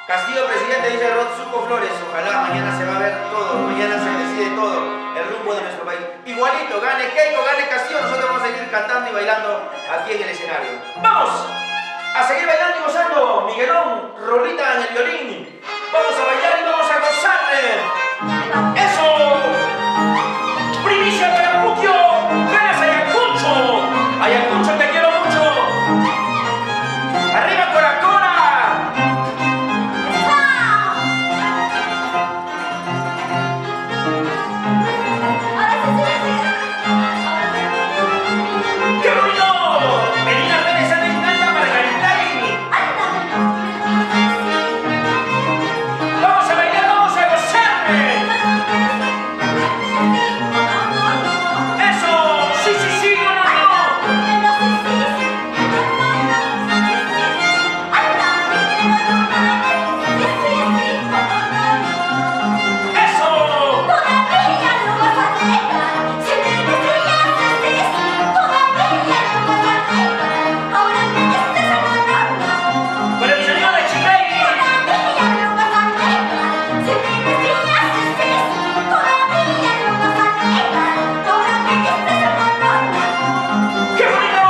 Castillo presidente, dice Rod Suco Flores. Ojalá mañana se va a ver todo, mañana se decide todo, el rumbo de nuestro país. Igualito, gane Keiko, gane Castillo, nosotros vamos a seguir cantando y bailando aquí en el escenario. ¡Vamos! A seguir bailando y gozando. Miguelón, Rolita en el violín. Vamos a bailar y vamos a gozar. ¡Eso! ¡Primicia para Puquio! ¡Ganas Ayacucho! ¡Ayacucho, te quiero mucho! ¡Arriba Coracora! ¡Qué bonito! Medina Pérez anda en Nanta Margaritaini. ¡Vamos a bailar, vamos a gozar! ¡Eso! ¡Sí, sí, sí! ¡No, no, no! ¡Eso! ¡Para mis amigos de Chile! ¡Qué bonito!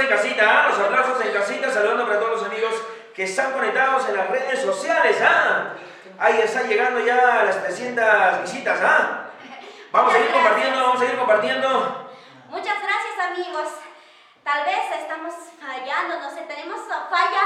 en casita, ¿ah? Los aplausos en casita, saludando para todos los amigos que están conectados en las redes sociales, ¿ah? Ahí está llegando ya las 300 visitas, ¿ah? Vamos a ir compartiendo, vamos a ir compartiendo. Muchas gracias, amigos. Tal vez estamos fallando, no sé, tenemos falla